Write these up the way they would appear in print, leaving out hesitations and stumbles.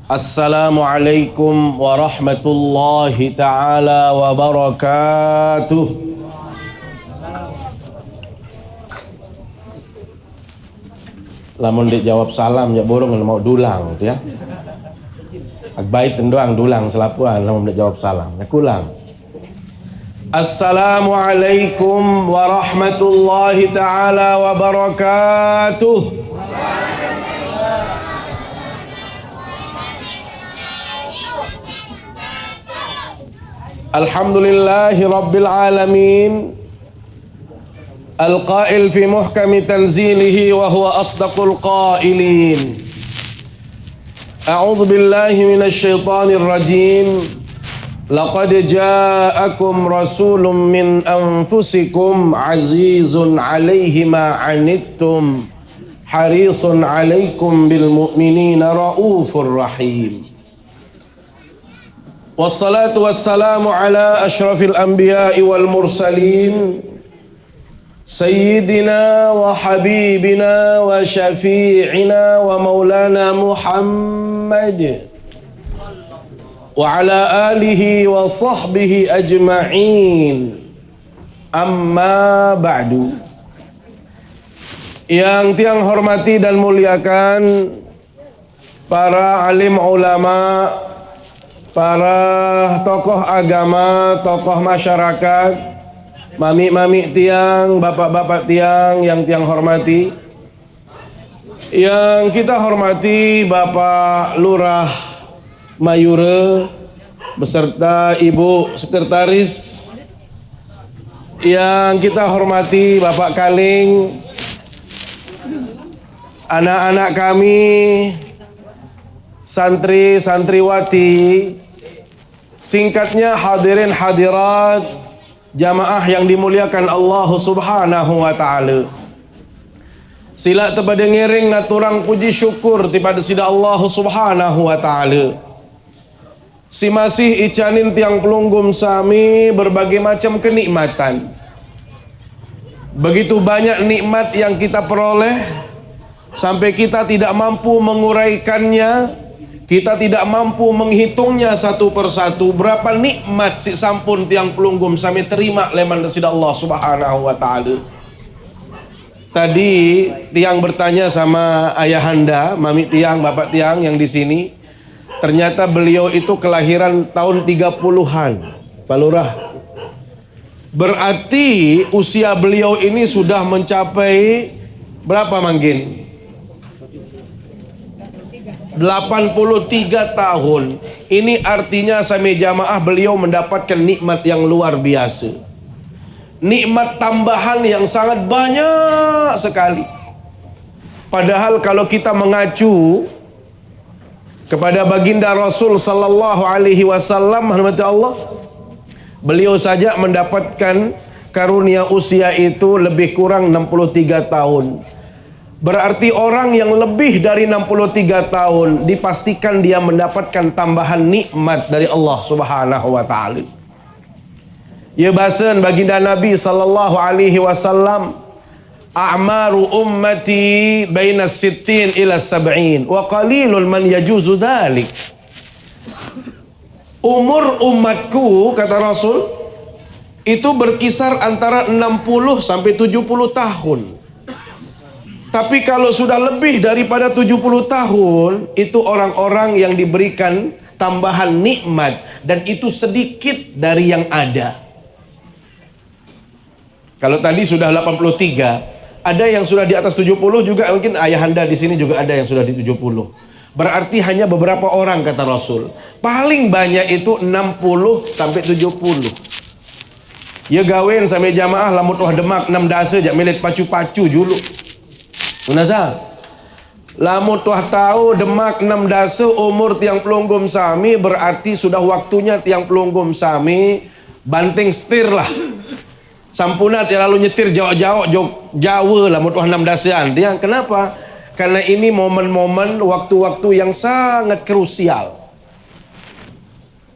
Assalamualaikum warahmatullahi ta'ala wabarakatuh. Lamun dijawab salam ya burung mau dulang tu ya. Baik tendoang dulang selapuan lamun dijawab salam. Ya kulang. Assalamualaikum warahmatullahi ta'ala wabarakatuh. Alhamdulillahi rabbil alamin. Al-qail fi muhkami tanzilihi wa huwa asdaqul qailin. A'udzu billahi minasy syaithanir rajim. Laqad ja'akum rasulun min anfusikum azizun 'alaihi ma 'anittum harisun 'alaikum bil mu'minina raufur rahim. Wassalatu wassalamu ala ashrafil anbiya'i wal mursalin Sayyidina wa habibina wa syafi'ina wa maulana Muhammad wa ala alihi wa sahbihi ajma'in. Amma ba'du. Yang tiang hormati dan muliakan para alim ulama, para tokoh agama, tokoh masyarakat, mami-mami tiang, bapak-bapak tiang yang tiang hormati. Yang kita hormati Bapak Lurah Mayura beserta Ibu Sekretaris. Yang kita hormati Bapak Kaling, anak-anak kami, santri santriwati, singkatnya hadirin hadirat, jamaah yang dimuliakan Allah Subhanahu wa taala. Sila tepada ngiring naturang puji syukur kepada sida Allah Subhanahu wa taala. Si masih icanin tiang pelunggum sami berbagai macam kenikmatan. Begitu banyak nikmat yang kita peroleh sampai kita tidak mampu menguraikannya. Kita tidak mampu menghitungnya satu persatu. Berapa nikmat si sampun tiang pelunggum sami terima leman sida Allah Subhanahu wa taala. Tadi tiang bertanya sama ayahanda, mami tiang, bapak tiang yang di sini. Ternyata beliau itu kelahiran tahun 30-an, Pak Lurah. Berarti usia beliau ini sudah mencapai berapa manggin? 83 tahun. Ini artinya sami jamaah beliau mendapatkan nikmat yang luar biasa. Nikmat tambahan yang sangat banyak sekali. Padahal kalau kita mengacu kepada baginda Rasul sallallahu alaihi wasallam, rahmat Allah, beliau saja mendapatkan karunia usia itu lebih kurang 63 tahun. Berarti orang yang lebih dari 63 tahun dipastikan dia mendapatkan tambahan nikmat dari Allah Subhanahu wa taala. Ya bahasan baginda Nabi sallallahu alaihi wasallam, a'maru ummati baina sittin ila sab'in wa qalilun man yajuzu dhalik. Umur umatku, kata Rasul, itu berkisar antara 60 sampai 70 tahun. Tapi kalau sudah lebih daripada 70 tahun, itu orang-orang yang diberikan tambahan nikmat, dan itu sedikit dari yang ada. Kalau tadi sudah 83, ada yang sudah di atas 70 juga, mungkin ayahanda di sini juga ada yang sudah di 70. Berarti hanya beberapa orang, kata Rasul. Paling banyak itu 60 sampai 70. Ya gawen sampai jamaah lamut wah demak 6 dasa jak milit pacu-pacu julu. Unasa lamun tuah tahu demak 6 dasa umur tiang pelunggum sami, berarti sudah waktunya tiang pelunggum sami banting setir lah. Sampuna tiang lalu nyetir jauh lamun tuah 6 dasaan tiang. Kenapa? Karena ini momen-momen waktu-waktu yang sangat krusial.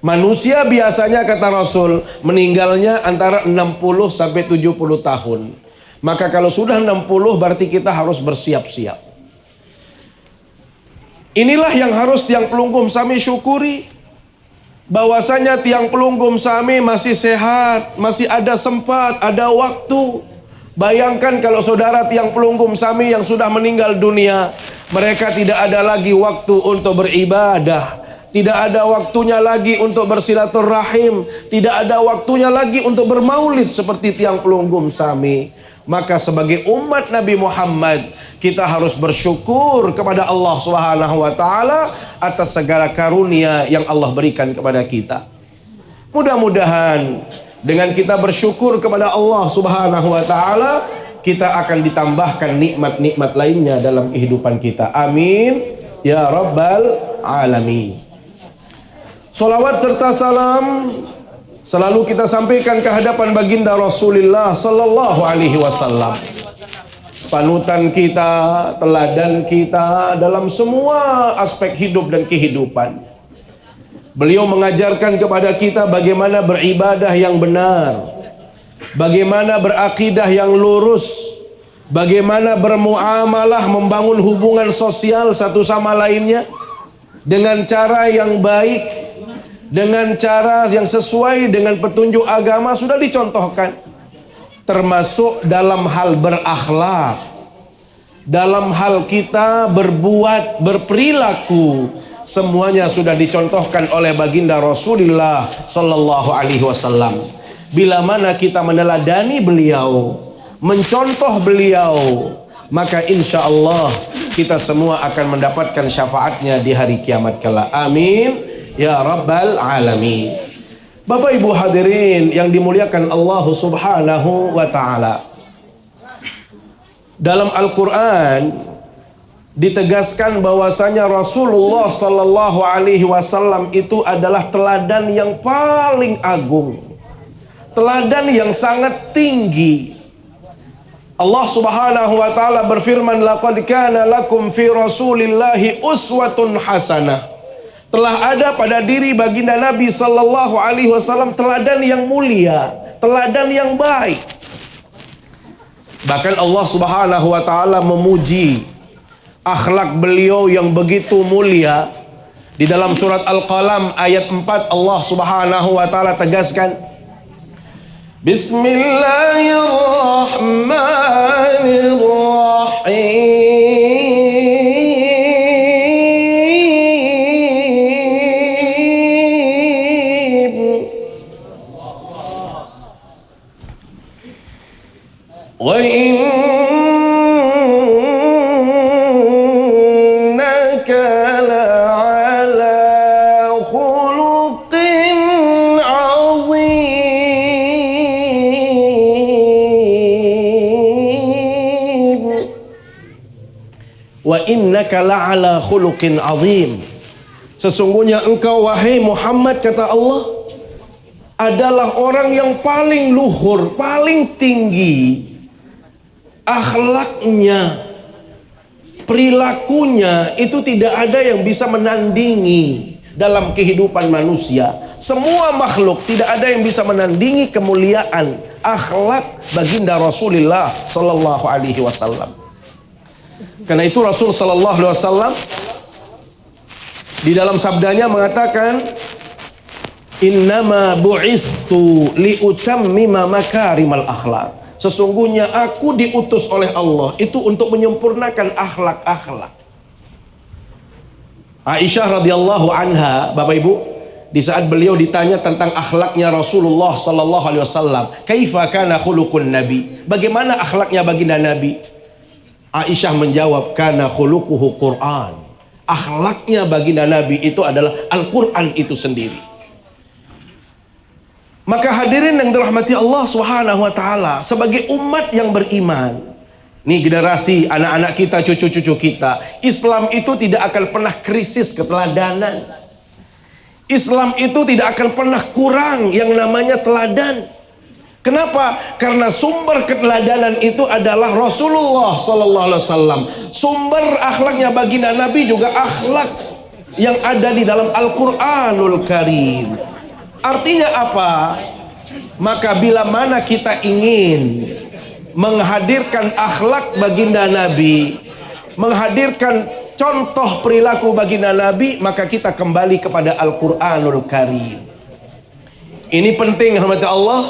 Manusia biasanya, kata Rasul, meninggalnya antara 60 sampai 70 tahun. Maka kalau sudah 60 berarti kita harus bersiap-siap. Inilah yang harus Tiang Pelunggum Sami syukuri. Bahwasanya Tiang Pelunggum Sami masih sehat, masih ada sempat, ada waktu. Bayangkan kalau saudara Tiang Pelunggum Sami yang sudah meninggal dunia, mereka tidak ada lagi waktu untuk beribadah, tidak ada waktunya lagi untuk bersilaturahim, tidak ada waktunya lagi untuk bermaulid seperti Tiang Pelunggum Sami. Maka sebagai umat Nabi Muhammad, kita harus bersyukur kepada Allah Subhanahu wa taala atas segala karunia yang Allah berikan kepada kita. Mudah-mudahan dengan kita bersyukur kepada Allah Subhanahu wa taala, kita akan ditambahkan nikmat-nikmat lainnya dalam kehidupan kita. Amin ya rabbal alamin. Salawat serta salam selalu kita sampaikan ke hadapan baginda Rasulullah sallallahu alaihi wasallam. Panutan kita, teladan kita dalam semua aspek hidup dan kehidupan. Beliau mengajarkan kepada kita bagaimana beribadah yang benar, bagaimana berakidah yang lurus, bagaimana bermuamalah, membangun hubungan sosial satu sama lainnya dengan cara yang baik, dengan cara yang sesuai dengan petunjuk agama sudah dicontohkan. Termasuk dalam hal berakhlak, dalam hal kita berbuat, berperilaku, semuanya sudah dicontohkan oleh baginda Rasulullah sallallahu alaihi wasallam. Bila mana kita meneladani beliau, mencontoh beliau, maka insya Allah kita semua akan mendapatkan syafaatnya di hari kiamat kelak. Amin ya rabbal alamin. Bapak Ibu hadirin yang dimuliakan Allah Subhanahu wa taala. Dalam Al-Qur'an ditegaskan bahwasanya Rasulullah sallallahu alaihi wasallam itu adalah teladan yang paling agung. Teladan yang sangat tinggi. Allah Subhanahu wa taala berfirman, "Laqad kana lakum fi Rasulillahi uswatun hasanah." Telah ada pada diri baginda Nabi sallallahu alaihi wasallam teladan yang mulia, teladan yang baik. Bahkan Allah Subhanahu wa taala memuji akhlak beliau yang begitu mulia. Di dalam surat Al-Qalam ayat 4 Allah Subhanahu wa taala tegaskan, Bismillahirrahmanirrahim. Wa innaka la'ala khuluqin 'azim. Wa innaka la'ala khuluqin 'azim. Sesungguhnya engkau wahai Muhammad, kata Allah, adalah orang yang paling luhur, paling tinggi akhlaknya, perilakunya, itu tidak ada yang bisa menandingi dalam kehidupan manusia. Semua makhluk tidak ada yang bisa menandingi kemuliaan akhlak baginda Rasulullah sallallahu alaihi wasallam. Karena itu Rasul sallallahu alaihi wasallam di dalam sabdanya mengatakan, "Innama bu'istu liutammima makarimal akhlak." Sesungguhnya aku diutus oleh Allah itu untuk menyempurnakan akhlak-akhlak. Aisyah radhiyallahu anha, Bapak Ibu, di saat beliau ditanya tentang akhlaknya Rasulullah sallallahu alaihi wasallam, "Kaifa kana khuluqun nabi?" Bagaimana akhlaknya baginda Nabi? Aisyah menjawab, "Kana khuluquhu Qur'an." Akhlaknya baginda Nabi itu adalah Al-Qur'an itu sendiri. Maka hadirin yang dirahmati Allah Subhanahu wa taala, sebagai umat yang beriman, nih generasi anak-anak kita, cucu-cucu kita, Islam itu tidak akan pernah krisis keteladanan. Islam itu tidak akan pernah kurang yang namanya teladan. Kenapa? Karena sumber keteladanan itu adalah Rasulullah sallallahu alaihi wasallam. Sumber akhlaknya baginda Nabi juga akhlak yang ada di dalam Al-Qur'anul Karim. Artinya apa? Maka bila mana kita ingin menghadirkan akhlak baginda Nabi, menghadirkan contoh perilaku baginda Nabi, maka kita kembali kepada Al-Quranul Karim. Ini penting rahmat Allah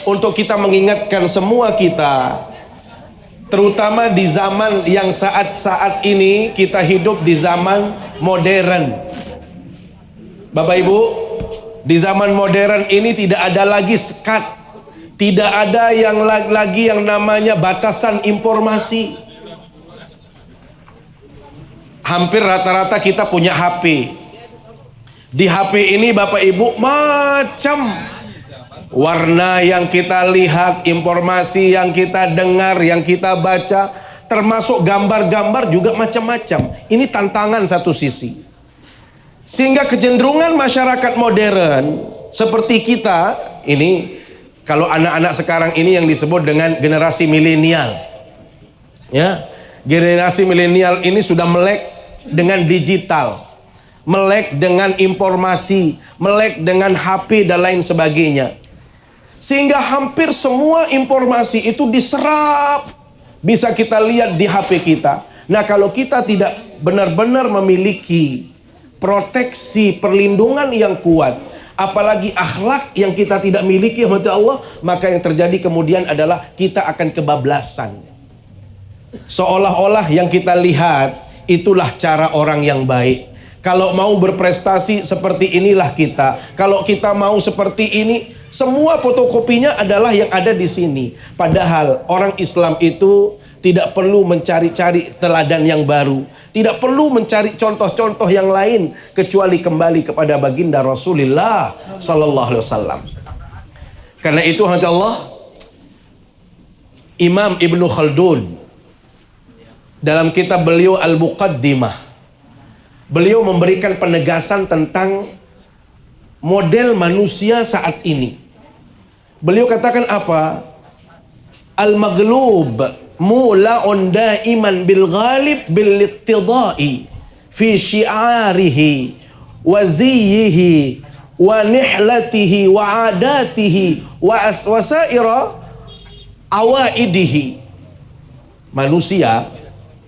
untuk kita mengingatkan semua kita, terutama di zaman yang saat ini kita hidup di zaman modern. Bapak Ibu, di zaman modern ini tidak ada lagi sekat, tidak ada lagi yang namanya batasan informasi. Hampir rata-rata kita punya HP. Di HP ini Bapak Ibu macam warna yang kita lihat, informasi yang kita dengar, yang kita baca, termasuk gambar-gambar juga macam-macam. Ini tantangan satu sisi. Sehingga kecenderungan masyarakat modern seperti kita ini, kalau anak-anak sekarang ini yang disebut dengan generasi milenial, ya, generasi milenial ini sudah melek dengan digital, melek dengan informasi, melek dengan HP dan lain sebagainya. Sehingga hampir semua informasi itu diserap, bisa kita lihat di HP kita. Nah, kalau kita tidak benar-benar memiliki proteksi perlindungan yang kuat, apalagi akhlak yang kita tidak miliki, rahmat Allah, maka yang terjadi kemudian adalah kita akan kebablasan. Seolah-olah yang kita lihat itulah cara orang yang baik. Kalau mau berprestasi seperti inilah kita. Kalau kita mau seperti ini, semua fotokopinya adalah yang ada di sini. Padahal orang Islam itu tidak perlu mencari-cari teladan yang baru, tidak perlu mencari contoh-contoh yang lain kecuali kembali kepada baginda Rasulullah sallallahu alaihi wasallam. Karena itu Allah, Imam Ibnu Khaldun dalam kitab beliau Al-Muqaddimah, beliau memberikan penegasan tentang model manusia saat ini. Beliau katakan apa? Al-maghlub mula'un da'iman bil ghalib bil iqtidai fi syi'arihi wa ziyyihi wa nihlatihi wa adatihi wa wasaira awaidihi. Manusia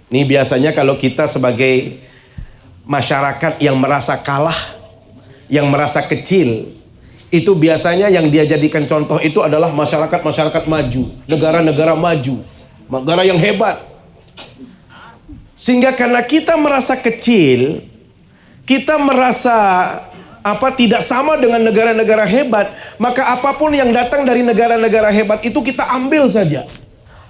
ini biasanya kalau kita sebagai masyarakat yang merasa kalah, yang merasa kecil, itu biasanya yang dia jadikan contoh itu adalah masyarakat-masyarakat maju, negara-negara maju, negara yang hebat. Sehingga karena kita merasa kecil, kita merasa tidak sama dengan negara-negara hebat, maka apapun yang datang dari negara-negara hebat itu kita ambil saja,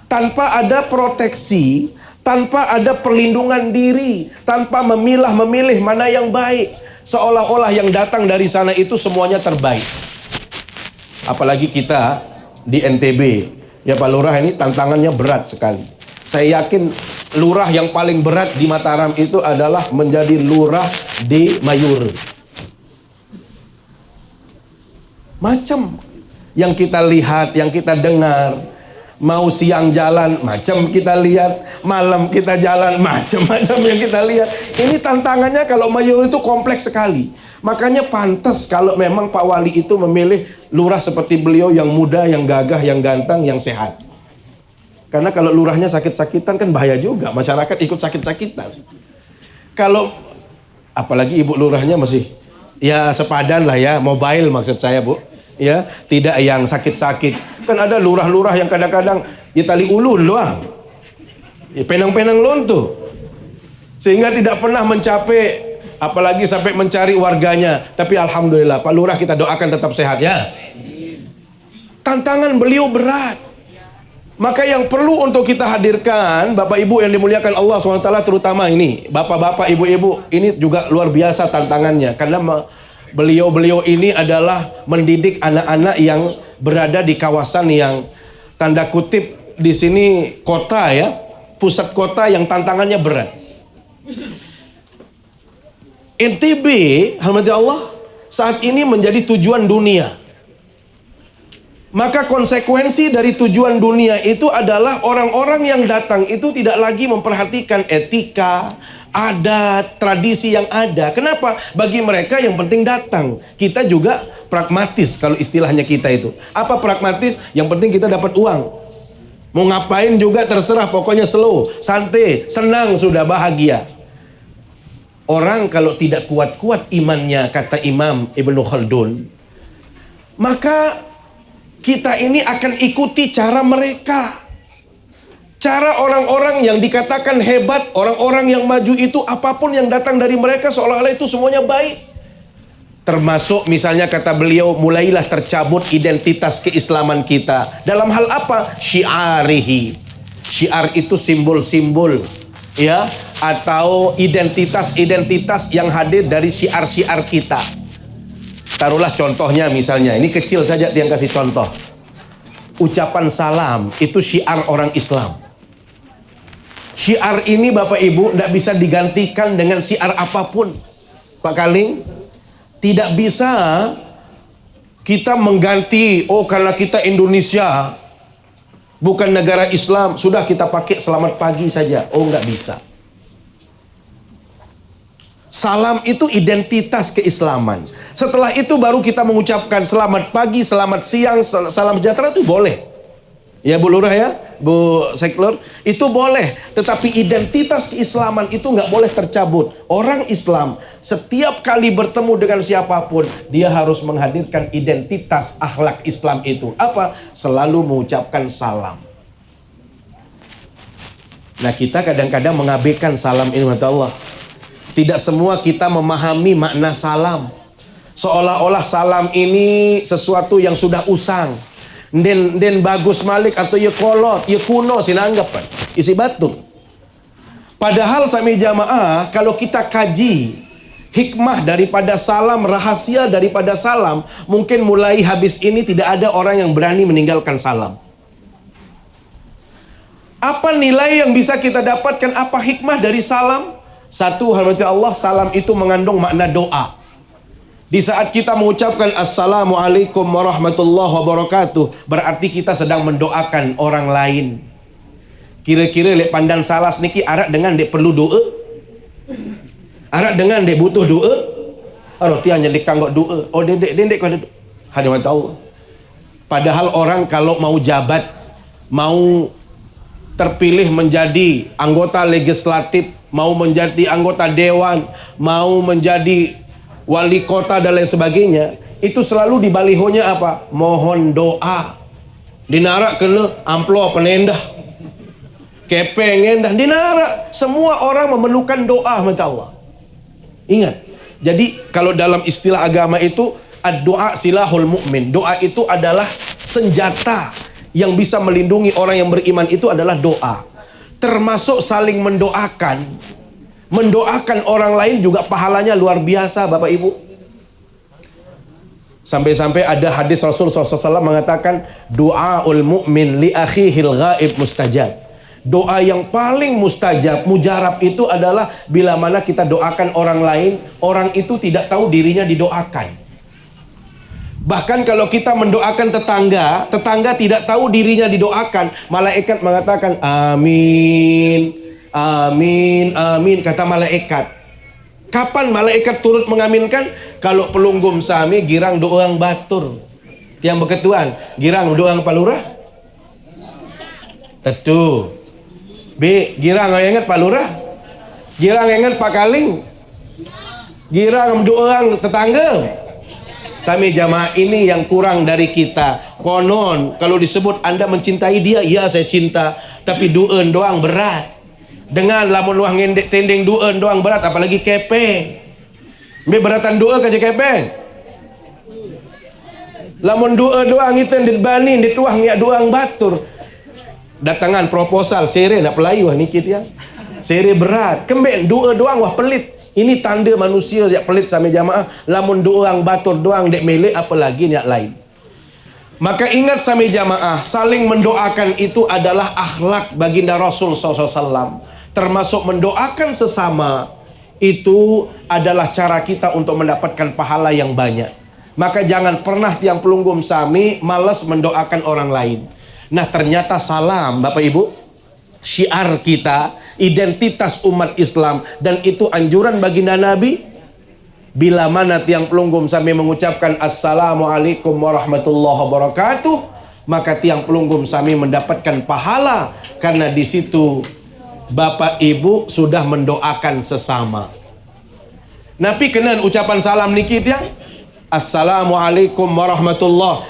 tanpa ada proteksi, tanpa ada perlindungan diri, tanpa memilih mana yang baik. Seolah-olah yang datang dari sana itu semuanya terbaik. Apalagi kita di NTB, ya Pak Lurah, ini tantangannya berat sekali. Saya yakin lurah yang paling berat di Mataram itu adalah menjadi lurah di Mayur. Macam yang kita lihat, yang kita dengar. Mau siang jalan, macam kita lihat. Malam kita jalan, macam-macam yang kita lihat. Ini tantangannya kalau Mayur itu kompleks sekali. Makanya pantas kalau memang Pak Wali itu memilih lurah seperti beliau yang muda, yang gagah, yang ganteng, yang sehat. Karena kalau lurahnya sakit-sakitan kan bahaya juga. Masyarakat ikut sakit-sakitan. Kalau apalagi ibu lurahnya masih ya sepadan lah ya, mobile maksud saya Bu. Ya, tidak yang sakit-sakit. Kan ada lurah-lurah yang kadang-kadang ya tali ulun doang, ya penang-penang lonto, sehingga tidak pernah mencapai, apalagi sampai mencari warganya. Tapi alhamdulillah Pak Lurah kita doakan tetap sehat ya. Tantangan beliau berat. Maka yang perlu untuk kita hadirkan, Bapak Ibu yang dimuliakan Allah SWT, terutama ini Bapak-bapak, Ibu-ibu, ini juga luar biasa tantangannya. Karena beliau-beliau ini adalah mendidik anak-anak yang berada di kawasan yang tanda kutip di sini kota ya, pusat kota yang tantangannya berat. NTB, alhamdulillah Allah, saat ini menjadi tujuan dunia. Maka konsekuensi dari tujuan dunia itu adalah orang-orang yang datang itu tidak lagi memperhatikan etika, adat, tradisi yang ada. Kenapa? Bagi mereka yang penting datang. Kita juga pragmatis kalau istilahnya kita itu. Apa pragmatis? Yang penting kita dapat uang. Mau ngapain juga terserah, pokoknya slow, santai, senang, sudah bahagia. Orang kalau tidak kuat-kuat imannya, kata Imam Ibnu Khaldun, maka kita ini akan ikuti cara mereka. Cara orang-orang yang dikatakan hebat, orang-orang yang maju itu, apapun yang datang dari mereka seolah-olah itu semuanya baik. Termasuk misalnya kata beliau, mulailah tercabut identitas keislaman kita. Dalam hal apa? Syiarihi. Syiar itu simbol-simbol, ya, atau identitas-identitas yang hadir dari syiar-syiar kita. Taruhlah contohnya misalnya, ini kecil saja yang kasih contoh. Ucapan salam itu syiar orang Islam. Syiar ini Bapak Ibu tidak bisa digantikan dengan syiar apapun. Pak Kaling, tidak bisa kita mengganti, oh karena kita Indonesia bukan negara Islam, sudah kita pakai selamat pagi saja. Oh, nggak bisa. Salam itu identitas keislaman. Setelah itu baru kita mengucapkan selamat pagi, selamat siang, salam sejahtera, itu boleh. Ya Bu Lurah, ya Bu Seklur, itu boleh. Tetapi identitas keislaman itu nggak boleh tercabut. Orang Islam setiap kali bertemu dengan siapapun, dia harus menghadirkan identitas akhlak Islam itu. Apa? Selalu mengucapkan salam. Nah, kita kadang-kadang mengabaikan salam ini, Allah. Tidak semua kita memahami makna salam. Seolah-olah salam ini sesuatu yang sudah usang. Den bagus malik atau ya kolot, ya kuno sinanggapan. Isi batu. Padahal sami jamaah, kalau kita kaji hikmah daripada salam, rahasia daripada salam, mungkin mulai habis ini tidak ada orang yang berani meninggalkan salam. Apa nilai yang bisa kita dapatkan? Apa hikmah dari salam? Satu, hormati Allah, salam itu mengandung makna doa. Di saat kita mengucapkan Assalamualaikum warahmatullahi wabarakatuh, berarti kita sedang mendoakan orang lain. Kira-kira lek pandang salas niki arak dengan dek perlu doa? Arak dengan dek butuh doa? Aduh tianya dek kanggok doa. Oh dek kau ada hadirin tahu. Padahal orang kalau mau jabat, mau terpilih menjadi anggota legislatif, mau menjadi anggota dewan, mau menjadi wali kota dan lain sebagainya, itu selalu di balihonya apa? Mohon doa. Dinarak kena amplop penendah, kepeng endah, dinarak. Semua orang memerlukan doa, mata Allah. Ingat. Jadi kalau dalam istilah agama itu, ad-doa silahul mu'min. Doa itu adalah senjata yang bisa melindungi orang yang beriman, itu adalah doa. Termasuk saling mendoakan. Mendoakan orang lain juga pahalanya luar biasa, Bapak Ibu. Sampai-sampai ada hadis Rasulullah SAW mengatakan, doaul mu'min li akhihil ghaib mustajab. Doa yang paling mustajab, mujarab itu adalah bila mana kita doakan orang lain, orang itu tidak tahu dirinya didoakan. Bahkan kalau kita mendoakan tetangga, tetangga tidak tahu dirinya didoakan, malaikat mengatakan amin. Amin, amin, kata malaikat. Kapan malaikat turut mengaminkan? Kalau pelunggum sami girang doang batur. Tiang beketuan, girang doang palurah. Tentu. B, girang ingat palurah. Girang ingat Pak Kaling. Girang doang tetangga. Sami jamaah ini yang kurang dari kita. Konon kalau disebut Anda mencintai dia, iya saya cinta, tapi dueun doang berat. Dengan lamun luang ngendek tendeng dueun doang berat, apalagi kepeng. Be beratan doa kaje kepeng. Lamun doa doang itu dibani dituang ya doang batur. Datangan proposal sere nak pelayu niki tiang. Sere berat, kemben doa doang wah pelit. Ini tanda manusia yang pelit sama jamaah. Lamun doang batur doang dek melek, apalagi yang lain. Maka ingat sama jamaah, saling mendoakan itu adalah akhlak baginda Rasul SAW. Termasuk mendoakan sesama, itu adalah cara kita untuk mendapatkan pahala yang banyak. Maka jangan pernah tiang pelunggum sami malas mendoakan orang lain. Nah ternyata salam Bapak Ibu, syiar kita, identitas umat Islam, dan itu anjuran baginda Nabi. Bila mana tiang pelunggum sami mengucapkan Assalamualaikum warahmatullahi wabarakatuh, maka tiang pelunggum sami mendapatkan pahala, karena di situ Bapak Ibu sudah mendoakan sesama. Nabi kena ucapan salam niki tiang. Assalamualaikum warahmatullah.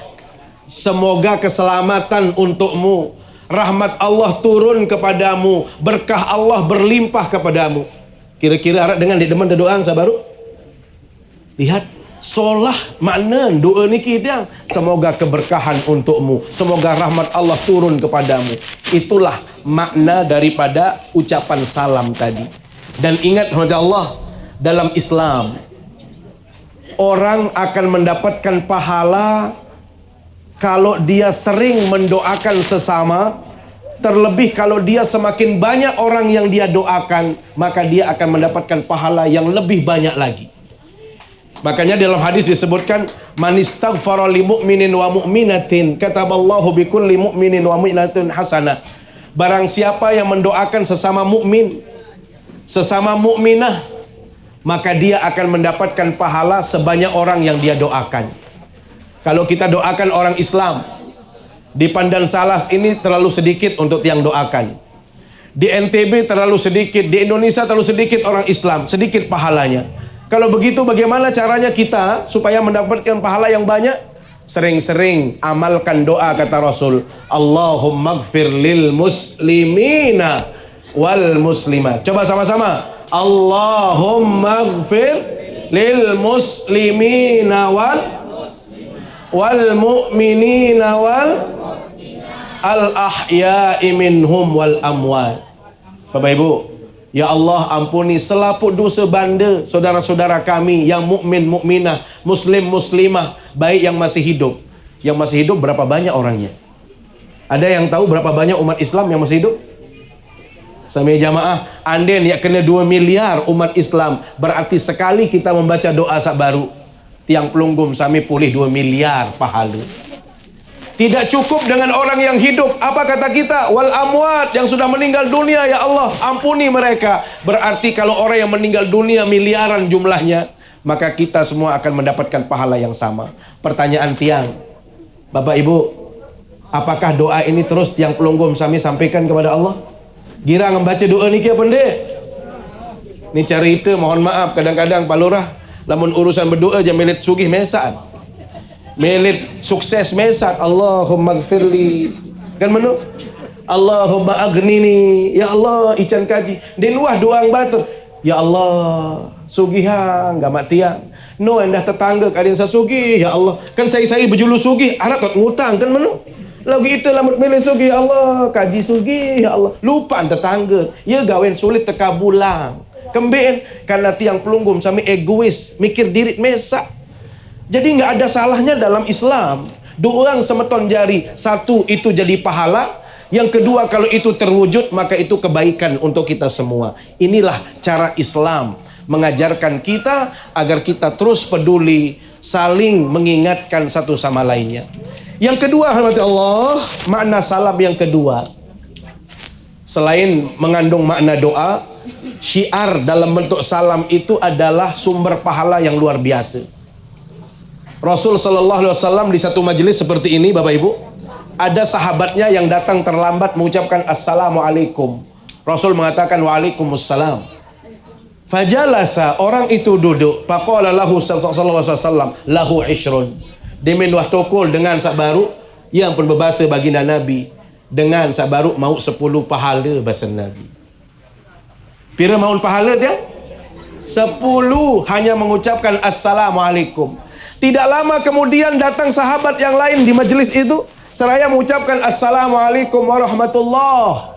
Semoga keselamatan untukmu. Rahmat Allah turun kepadamu. Berkah Allah berlimpah kepadamu. Kira-kira harap dengan demen doa sabaru. Lihat, solah makna doa niki tiang. Semoga keberkahan untukmu. Semoga rahmat Allah turun kepadamu. Itulah makna daripada ucapan salam tadi. Dan ingat Allah, dalam Islam orang akan mendapatkan pahala kalau dia sering mendoakan sesama. Terlebih kalau dia semakin banyak orang yang dia doakan, maka dia akan mendapatkan pahala yang lebih banyak lagi. Makanya dalam hadis disebutkan, man istaghfara li mu'minin wa mu'minatin kataballahu bikulli mu'minin wa mu'minatin hasanah. Barang siapa yang mendoakan sesama mukmin, sesama mukminah, maka dia akan mendapatkan pahala sebanyak orang yang dia doakan. Kalau kita doakan orang Islam, di Pandan Salas ini terlalu sedikit untuk yang doakan. Di NTB terlalu sedikit, di Indonesia terlalu sedikit orang Islam, sedikit pahalanya. Kalau begitu bagaimana caranya kita supaya mendapatkan pahala yang banyak? Sering-sering amalkan doa kata Rasul, Allahumma gfir lil muslimina wal muslimat. Coba sama-sama. Allahumma gfir lil muslimina wal mu'minina wal al ahya'i minhum wal amwat. Bapak Ibu, ya Allah ampuni selaput dosa banda saudara-saudara kami yang mukmin mukminah, muslim muslimah, baik yang masih hidup. Yang masih hidup berapa banyak orangnya? Ada yang tahu berapa banyak umat Islam yang masih hidup? Sami jamaah, anden ya kena 2 miliar umat Islam. Berarti sekali kita membaca doa sak baru, tiang pelunggum sami pulih 2 miliar pahala. Tidak cukup dengan orang yang hidup. Apa kata kita? Wal amwat, yang sudah meninggal dunia, ya Allah ampuni mereka. Berarti kalau orang yang meninggal dunia miliaran jumlahnya, maka kita semua akan mendapatkan pahala yang sama. Pertanyaan tiang, Bapak Ibu, apakah doa ini terus tiang pelunggum sami sampaikan kepada Allah? Gira membaca doa ni apa ndek? Ni cerita, mohon maaf, kadang-kadang Pak Lurah lamun urusan berdoa jangan melit sugih mesat. Melit sukses mesat. Allahumma gfirli. Kan menu? Allahumma aghnini. Ya Allah, ican kaji. Din wah doang batur. Ya Allah, sugihang gamak tiang. No endah tetangga kadin sasugih. Ya Allah. Kan saya berjulu sugih, harap tot ngutang kan menu? Lagu itu lamut milih sugih, ya Allah, kaji sugih, ya Allah. Lupa tetangga. Ya gawen sulit teka bulang. Kembeen karena tiang pelunggum sami egois, mikir diri mesak. Jadi nggak ada salahnya dalam Islam. Doang semeton jari, satu itu jadi pahala. Yang kedua kalau itu terwujud maka itu kebaikan untuk kita semua. Inilah cara Islam mengajarkan kita agar kita terus peduli, saling mengingatkan satu sama lainnya. Yang kedua, hormati Allah, makna salam yang kedua, selain mengandung makna doa, syiar dalam bentuk salam itu adalah sumber pahala yang luar biasa. Rasul sallallahu alaihi wasallam di satu majelis seperti ini, Bapak Ibu, ada sahabatnya yang datang terlambat mengucapkan assalamualaikum. Rasul mengatakan waalaikumsalam. Fajalasa, orang itu duduk. Faqala lahu sallallahu alaihi wasallam lahu ishrun. Demen wah tokol dengan sak baru yang pun berbahasa baginda Nabi. Dengan sak baru mau 10 pahala bahasa Nabi. Pira maun pahala dia? 10 hanya mengucapkan assalamualaikum. Tidak lama kemudian datang sahabat yang lain di majelis itu, seraya mengucapkan assalamualaikum warahmatullah.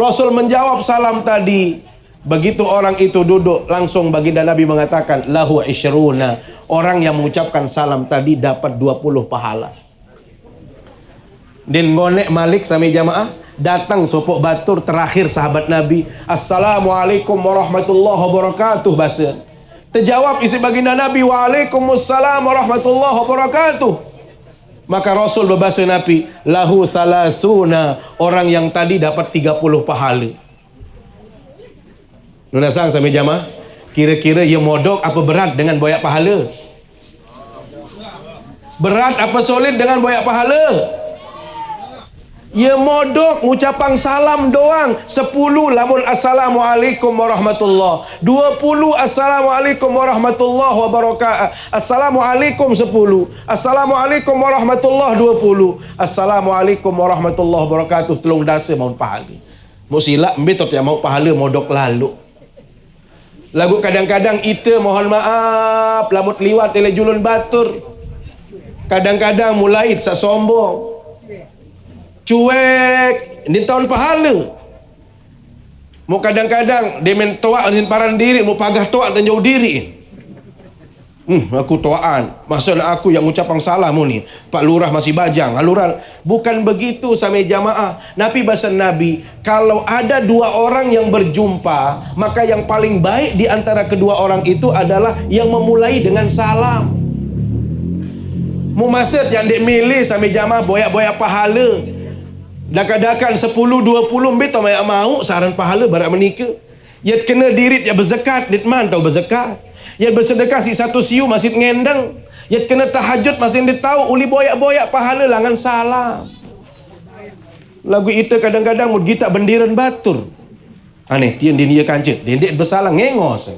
Rasul menjawab salam tadi. Begitu orang itu duduk, langsung baginda Nabi mengatakan lahu isyruna. Orang yang mengucapkan salam tadi dapat 20 pahala. Din ngonek malik sami jamaah, datang sopok batur terakhir sahabat Nabi, assalamualaikum warahmatullahi wabarakatuh bahasa. Terjawab isi baginda Nabi, waalaikumsalam warahmatullahi wabarakatuh. Maka Rasul berbahasa Nabi, lahu thalathuna, orang yang tadi dapat 30 pahala. Nuna sang sami jamaah, kira-kira ia modok apa berat dengan banyak pahala? Berat apa solid dengan banyak pahala? Ya modok ngucapang salam doang. 10 lamun assalamualaikum warahmatullah. 20 assalamualaikum warahmatullah wabarakatuh. Assalamualaikum 10. Assalamualaikum warahmatullah 20. Assalamualaikum warahmatullah wabarakatuh. Telung dasa mau pahala. Mau silap betot ya mau pahala modok lalu. Lagu kadang-kadang ita mohon maaf lamut liwat ele julun batur. Kadang-kadang mulai sa sombong. Cuek, ini tahun pahala. Mau kadang-kadang dia main toak dengan paran diri, mau pagah toak dan jauh diri. Aku toaan. Masalah aku yang ucapang salah mu ni. Pak Lurah masih bajang. Aluran. Bukan begitu sampai jamaah. Nabi bahasa Nabi, kalau ada dua orang yang berjumpa, maka yang paling baik di antara kedua orang itu adalah yang memulai dengan salam. Mu maksud yang dek milih sampai jamaah boyak-boyak pahala. Dakan-dakan 10-20 betul mayak mau saran pahala barak menikah. Ya kena dirit ya berzakat, dit man tahu berzakat. Ya bersedekah si satu siu masih ngendang. Ya kena tahajud masih dit tahu uli boyak-boyak pahala langan salam. Lagu itu kadang-kadang mud kita bendiran batur. Aneh dia dia kancet, dia bersalah ngengos.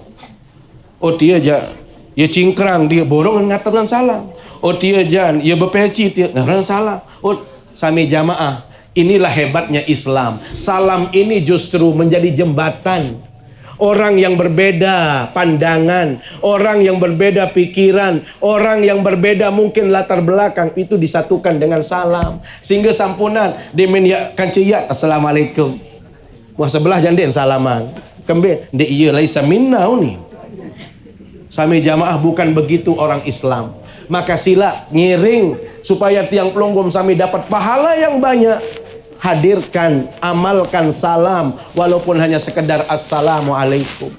Oh dia aja ya cingkrang dia borong ngataran salam. Oh dia jan ya berpeci dia ngataran salah. Oh sami jamaah. Inilah hebatnya Islam. Salam ini justru menjadi jembatan. Orang yang berbeda pandangan, orang yang berbeda pikiran, orang yang berbeda mungkin latar belakang itu disatukan dengan salam. Sehingga sampunan demen ya kanciya assalamualaikum. Wah sebelah janden salaman. Kembe de iya laisa minna ni. Sami jamaah bukan begitu orang Islam. Maka sila ngiring supaya tiang pelonggom sami dapat pahala yang banyak. Hadirkan, amalkan salam walaupun hanya sekedar assalamualaikum.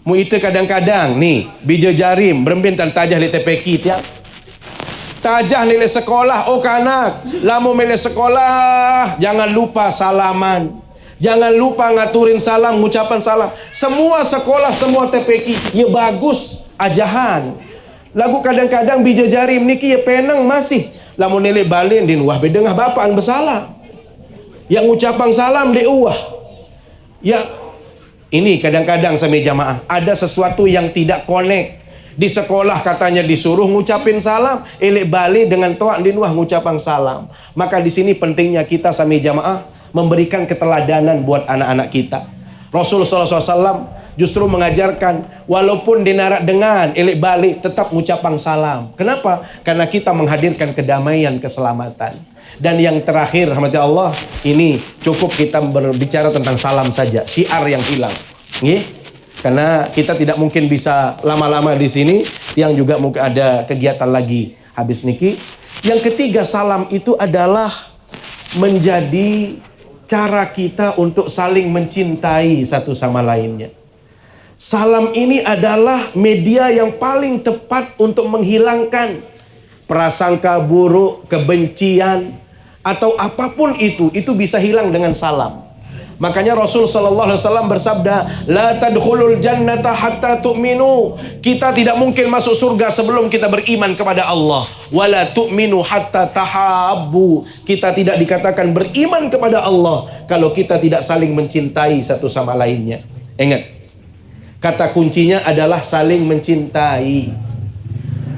Mu itu kadang-kadang nih bija jarim berembin tan tajah li tepeki tiap. Tajah nilai sekolah oh kanak, lamu nilai sekolah jangan lupa salaman. Jangan lupa ngaturin salam, ngucapan salam. Semua sekolah, semua TPK ya bagus ajahan. Lagu kadang-kadang bija jarim niki ya penang masih lamun nilai balin din wah bedengah bapaan bersalah. Yang ucapang salam di uah. Ya ini kadang-kadang sami jamaah ada sesuatu yang tidak connect. Di sekolah katanya disuruh ngucapin salam, elek balik dengan toak din wah ngucapang salam. Maka di sini pentingnya kita sami jamaah memberikan keteladanan buat anak-anak kita. Rasulullah SAW justru mengajarkan walaupun dinarak dengan elek balik tetap ngucapang salam. Kenapa? Karena kita menghadirkan kedamaian, keselamatan. Dan yang terakhir rahmati Allah, ini cukup kita berbicara tentang salam saja, syiar yang hilang. Nggih? Karena kita tidak mungkin bisa lama-lama di sini, yang juga mungkin ada kegiatan lagi habis niki. Yang ketiga, salam itu adalah menjadi cara kita untuk saling mencintai satu sama lainnya. Salam ini adalah media yang paling tepat untuk menghilangkan prasangka buruk, kebencian, atau apapun itu bisa hilang dengan salam. Makanya Rasul sallallahu alaihi wasallam bersabda, "La tadkhulul jannata hatta tu'minu." Kita tidak mungkin masuk surga sebelum kita beriman kepada Allah. Wala tu'minu hatta tahabbu. Kita tidak dikatakan beriman kepada Allah kalau kita tidak saling mencintai satu sama lainnya. Ingat, kata kuncinya adalah saling mencintai.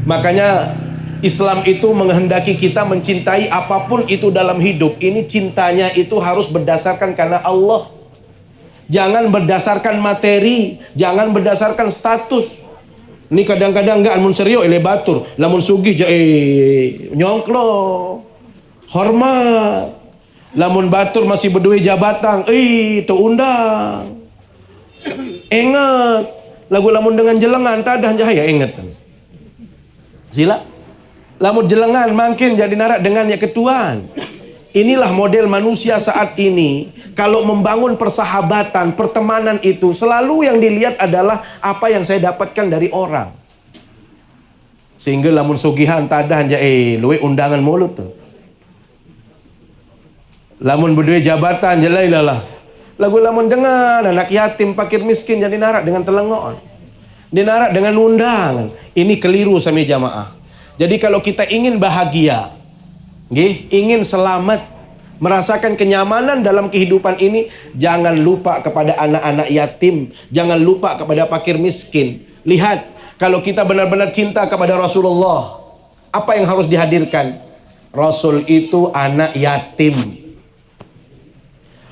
Makanya Islam itu menghendaki kita mencintai apapun itu dalam hidup. Ini cintanya itu harus berdasarkan karena Allah. Jangan berdasarkan materi, jangan berdasarkan status. Ini kadang-kadang enggak mun serio ele batur, lamun sugih je nyongklo. Hormat. Lamun batur masih berdua jabatan, tu undang. Ingat, lagu lamun dengan jelengan tadah jahaya ingat. Sila lamun jelengan makin jadi narak dengan ya ketuan. Inilah model manusia saat ini. Kalau membangun persahabatan, pertemanan itu selalu yang dilihat adalah apa yang saya dapatkan dari orang. Sehingga lamun sugihan tadah luwe undangan mulut tuh. Lamun berdua jabatan jelailah. Lagu lamun dengan anak yatim, fakir miskin jadi narak dengan telengoan. Dinarak dengan undangan. Ini keliru sami jamaah. Jadi kalau kita ingin bahagia, ingin selamat, merasakan kenyamanan dalam kehidupan ini, jangan lupa kepada anak-anak yatim, jangan lupa kepada fakir miskin. Lihat, kalau kita benar-benar cinta kepada Rasulullah, apa yang harus dihadirkan? Rasul itu anak yatim.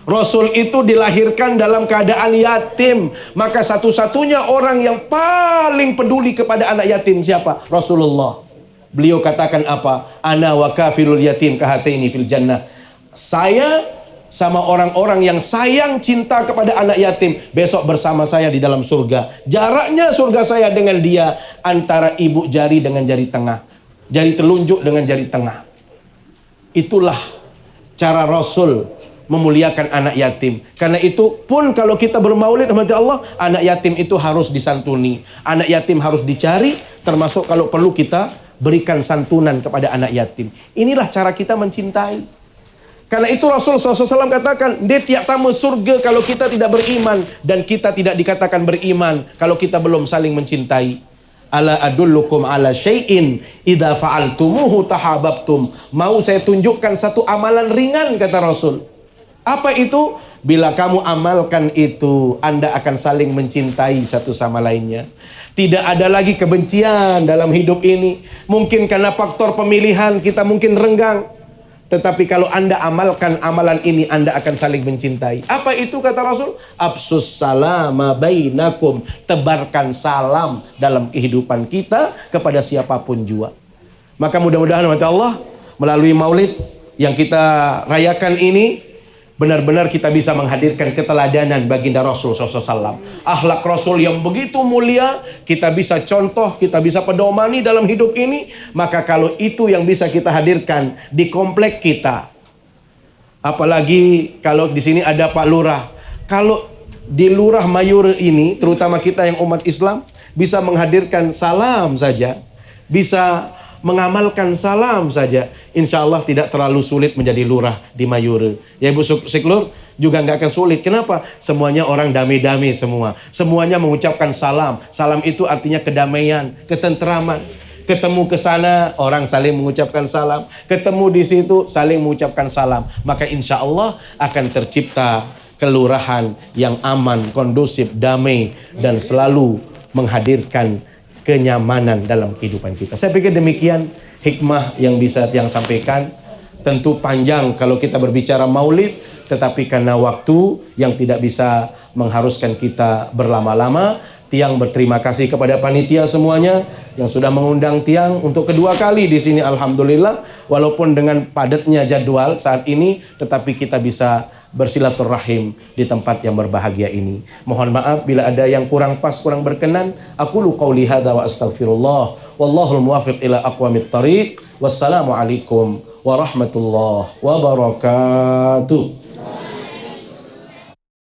Rasul itu dilahirkan dalam keadaan yatim. Maka satu-satunya orang yang paling peduli kepada anak yatim siapa? Rasulullah. Beliau katakan apa? Ana wa kafilul yatim kahataini fil jannah. Saya sama orang-orang yang sayang cinta kepada anak yatim besok bersama saya di dalam surga. Jaraknya surga saya dengan dia antara ibu jari dengan jari tengah, jari telunjuk dengan jari tengah. Itulah cara Rasul memuliakan anak yatim. Karena itu pun kalau kita bermaulid rahmati Allah, anak yatim itu harus disantuni, anak yatim harus dicari, termasuk kalau perlu kita berikan santunan kepada anak yatim. Inilah cara kita mencintai. Karena itu Rasul SAW katakan, dia tiap tamu surga kalau kita tidak beriman, dan kita tidak dikatakan beriman kalau kita belum saling mencintai. Ala adullukum ala syai'in idza fa'altumuhu tahabbtum. Mau saya tunjukkan satu amalan ringan, kata Rasul. Apa itu? Bila kamu amalkan itu, Anda akan saling mencintai satu sama lainnya. Tidak ada lagi kebencian dalam hidup ini. Mungkin karena faktor pemilihan kita mungkin renggang. Tetapi kalau Anda amalkan amalan ini, Anda akan saling mencintai. Apa itu kata Rasul? Absus salama bainakum. Tebarkan salam dalam kehidupan kita kepada siapapun jua. Maka mudah-mudahan Allah melalui maulid yang kita rayakan ini, benar-benar kita bisa menghadirkan keteladanan baginda Rasul SAW. Akhlak Rasul yang begitu mulia, kita bisa contoh, kita bisa pedomani dalam hidup ini. Maka kalau itu yang bisa kita hadirkan di komplek kita, apalagi kalau di sini ada Pak Lurah. Kalau di Lurah Mayur ini, terutama kita yang umat Islam, bisa menghadirkan salam saja, bisa mengamalkan salam saja, insya Allah tidak terlalu sulit menjadi lurah di Mayura. Ya Ibu Siklur juga nggak akan sulit. Kenapa? Semuanya orang damai-damai semua. Semuanya mengucapkan salam. Salam itu artinya kedamaian, ketentraman. Ketemu ke sana, orang saling mengucapkan salam. Ketemu di situ, saling mengucapkan salam. Maka insya Allah akan tercipta kelurahan yang aman, kondusif, damai, dan selalu menghadirkan kenyamanan dalam kehidupan kita. Saya pikir demikian hikmah yang bisa yang sampaikan. Tentu panjang kalau kita berbicara maulid, tetapi karena waktu yang tidak bisa mengharuskan kita berlama-lama, Tiang berterima kasih kepada panitia semuanya yang sudah mengundang Tiang untuk kedua kali di sini. Alhamdulillah, walaupun dengan padatnya jadwal saat ini, tetapi kita bisa bersilaturahim di tempat yang berbahagia ini. Mohon maaf bila ada yang kurang pas, kurang berkenan. Aqulu qauli hadza wa astaghfirullah. Wallahul muwaffiq ila aqwamit thariq. Wassalamualaikum warahmatullahi wabarakatuh.